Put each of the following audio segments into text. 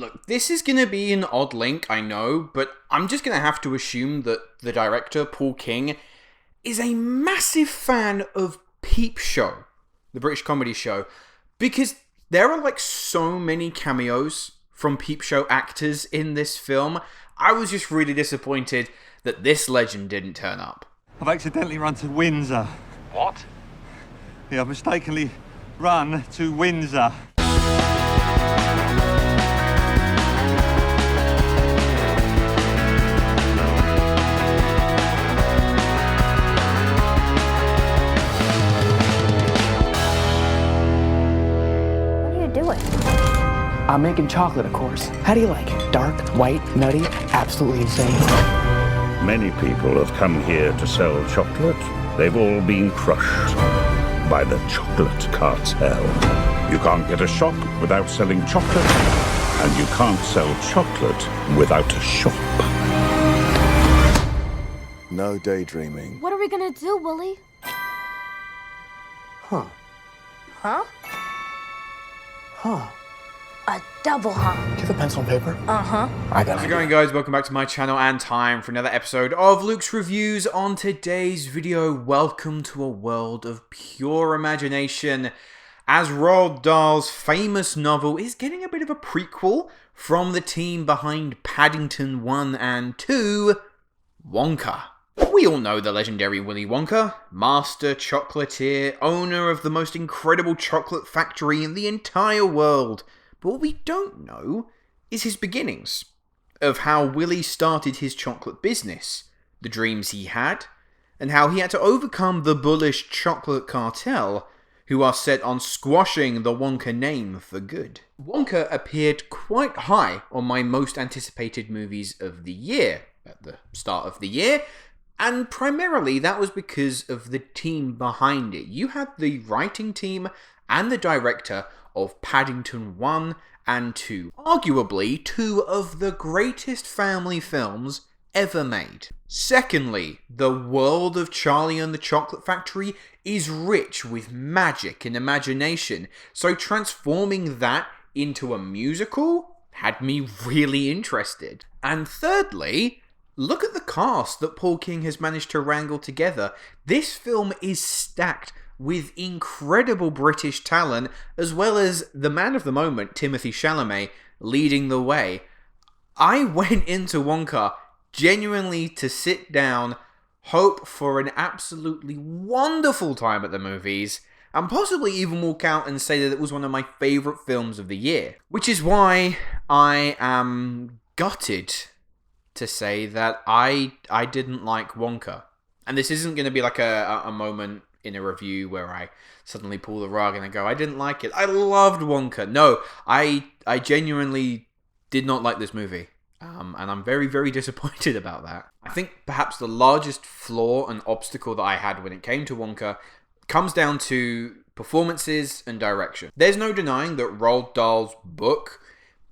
look, this is going to be an odd link, I know, but I'm just going to have to assume that the director, Paul King, is a massive fan of Peep Show, the British comedy show, because there are like so many cameos from Peep Show actors in this film. I was just really disappointed that this legend didn't turn up. I've accidentally run to Windsor. What? Yeah, I've mistakenly run to Windsor. I'm making chocolate, of course. How do you like it? Dark, white, nutty, absolutely insane. Many people have come here to sell chocolate. They've all been crushed by the chocolate cartel. You can't get a shop without selling chocolate, and you can't sell chocolate without a shop. No daydreaming. What are we gonna do, Willy? Huh? A double huh? Do you have a pencil and paper? Uh-huh. How's it going, guys? Welcome back to my channel and time for another episode of Luke's Reviews. On today's video, welcome to a world of pure imagination, as Roald Dahl's famous novel is getting a bit of a prequel from the team behind Paddington 1 and 2, Wonka. We all know the legendary Willy Wonka, master chocolatier, owner of the most incredible chocolate factory in the entire world. But what we don't know is his beginnings, of how Willy started his chocolate business, the dreams he had, and how he had to overcome the bullish chocolate cartel, who are set on squashing the Wonka name for good. Wonka appeared quite high on my most anticipated movies of the year, at the start of the year, and primarily that was because of the team behind it. You had the writing team and the director of Paddington 1 and 2. Arguably, two of the greatest family films ever made. Secondly, the world of Charlie and the Chocolate Factory is rich with magic and imagination, so transforming that into a musical had me really interested. And thirdly, look at the cast that Paul King has managed to wrangle together. This film is stacked with incredible British talent, as well as the man of the moment, Timothée Chalamet, leading the way. I went into Wonka genuinely to sit down, hope for an absolutely wonderful time at the movies, and possibly even walk out and say that it was one of my favourite films of the year. Which is why I am gutted to say that I didn't like Wonka. And this isn't going to be like a moment in a review where I suddenly pull the rug and I go, I didn't like it. I loved Wonka. No, I genuinely did not like this movie. And I'm very, very disappointed about that. I think perhaps the largest flaw and obstacle that I had when it came to Wonka comes down to performances and direction. There's no denying that Roald Dahl's book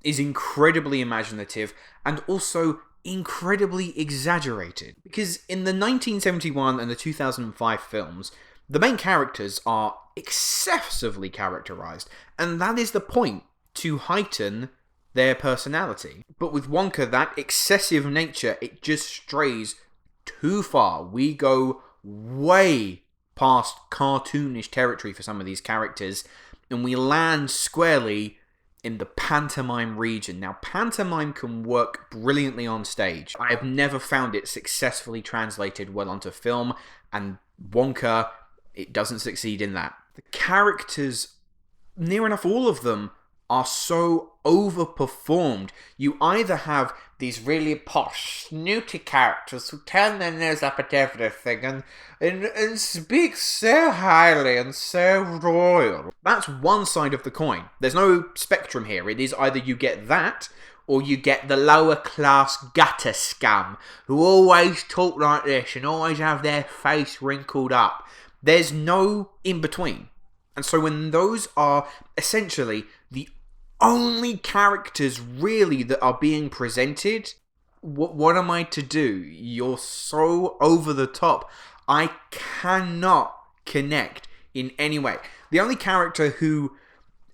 is incredibly imaginative and also incredibly exaggerated. Because in the 1971 and the 2005 films, the main characters are excessively characterized, and that is the point, to heighten their personality. But with Wonka, that excessive nature, it just strays too far. We go way past cartoonish territory for some of these characters, and we land squarely in the pantomime region. Now, pantomime can work brilliantly on stage. I have never found it successfully translated well onto film, and Wonka, it doesn't succeed in that. The characters, near enough all of them, are so overperformed. You either have these really posh, snooty characters who turn their nose up at everything and speak so highly and so royal. That's one side of the coin. There's no spectrum here. It is either you get that, or you get the lower class gutter scum who always talk like this and always have their face wrinkled up. There's no in between. And so when those are essentially the only characters really that are being presented, what am I to do? You're so over the top. I cannot connect in any way. The only character who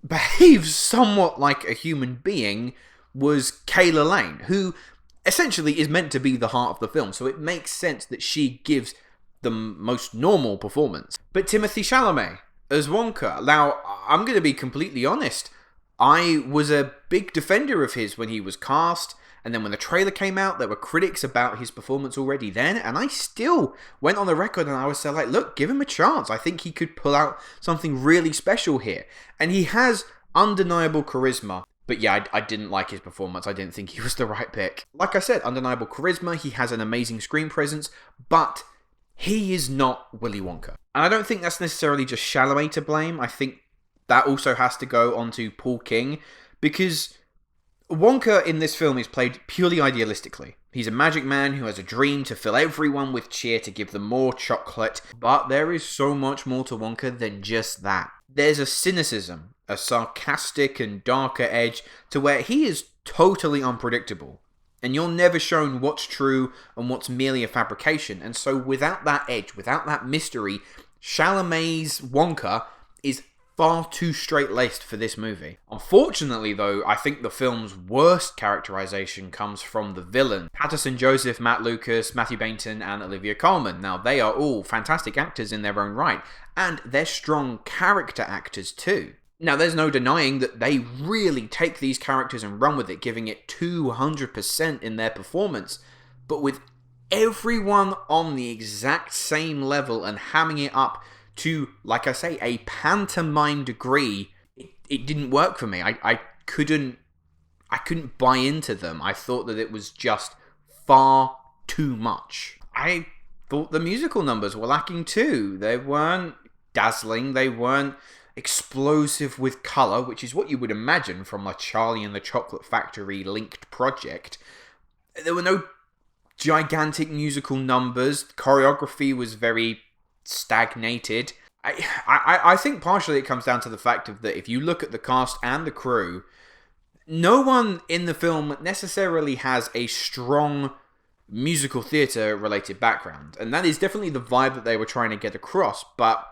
behaves somewhat like a human being was Calah Lane, who essentially is meant to be the heart of the film, so it makes sense that she gives the most normal performance. But Timothée Chalamet as Wonka. Now, I'm going to be completely honest. I was a big defender of his when he was cast, and then when the trailer came out, there were critics about his performance already then, and I still went on the record and I was like, look, give him a chance. I think he could pull out something really special here. And he has undeniable charisma. But yeah, I didn't like his performance. I didn't think he was the right pick. Like I said, undeniable charisma. He has an amazing screen presence, but he is not Willy Wonka. And I don't think that's necessarily just Chalamet to blame. I think that also has to go onto Paul King, because Wonka in this film is played purely idealistically. He's a magic man who has a dream to fill everyone with cheer, to give them more chocolate. But there is so much more to Wonka than just that. There's a cynicism, a sarcastic and darker edge to where he is totally unpredictable. And you're never shown what's true and what's merely a fabrication. And so without that edge, without that mystery, Chalamet's Wonka is far too straight-laced for this movie. Unfortunately, though, I think the film's worst characterization comes from the villain. Paterson, Joseph, Matt Lucas, Matthew Baynton, and Olivia Colman. Now, they are all fantastic actors in their own right, and they're strong character actors too. Now, there's no denying that they really take these characters and run with it, giving it 200% in their performance, but with everyone on the exact same level and hamming it up to, like I say, a pantomime degree, it didn't work for me. I couldn't buy into them. I thought that it was just far too much. I thought the musical numbers were lacking too. They weren't dazzling, they weren't explosive with colour, which is what you would imagine from a Charlie and the Chocolate Factory linked project. There were no gigantic musical numbers. The choreography was very stagnated. I think partially it comes down to the fact of that if you look at the cast and the crew, no one in the film necessarily has a strong musical theatre related background, and that is definitely the vibe that they were trying to get across. But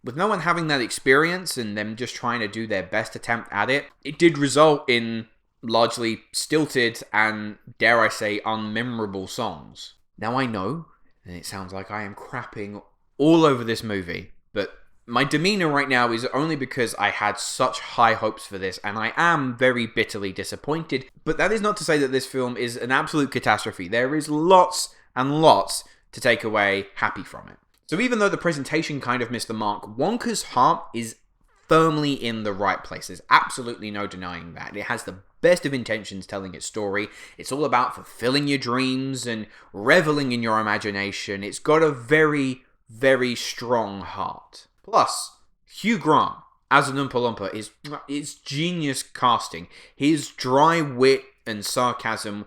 with no one having that experience and them just trying to do their best attempt at it, it did result in largely stilted and, dare I say, unmemorable songs. Now I know, and it sounds like I am crapping all over this movie, but my demeanor right now is only because I had such high hopes for this, and I am very bitterly disappointed. But that is not to say that this film is an absolute catastrophe. There is lots and lots to take away happy from it. So even though the presentation kind of missed the mark, Wonka's heart is firmly in the right place. There's absolutely no denying that. It has the best of intentions telling its story. It's all about fulfilling your dreams and reveling in your imagination. It's got a very, very strong heart. Plus, Hugh Grant as an Oompa Loompa is genius casting. His dry wit and sarcasm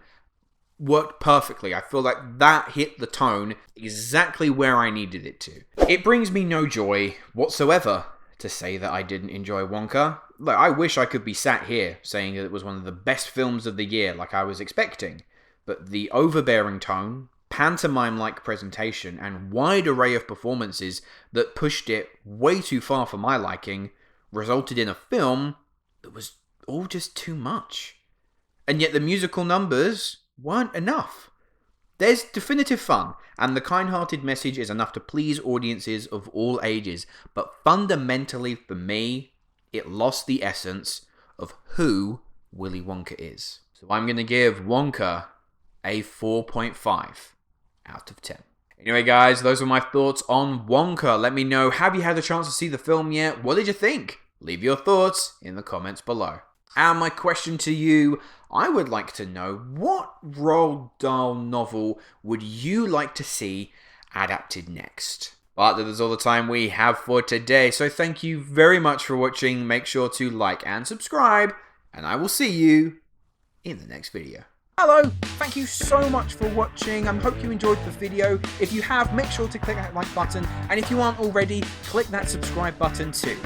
worked perfectly. I feel like that hit the tone exactly where I needed it to. It brings me no joy whatsoever to say that I didn't enjoy Wonka. Look, I wish I could be sat here saying that it was one of the best films of the year like I was expecting, but the overbearing tone, pantomime-like presentation, and wide array of performances that pushed it way too far for my liking resulted in a film that was all just too much. And yet the musical numbers weren't enough. There's definitive fun, and the kind-hearted message is enough to please audiences of all ages, but fundamentally for me, it lost the essence of who Willy Wonka is. So I'm going to give Wonka a 4.5 out of 10. Anyway guys, those were my thoughts on Wonka. Let me know, have you had a chance to see the film yet? What did you think? Leave your thoughts in the comments below. And my question to you, I would like to know, what Roald Dahl novel would you like to see adapted next? But that is all the time we have for today, so thank you very much for watching. Make sure to like and subscribe, and I will see you in the next video. Hello, thank you so much for watching. I hope you enjoyed the video. If you have, make sure to click that like button, and if you aren't already, click that subscribe button too.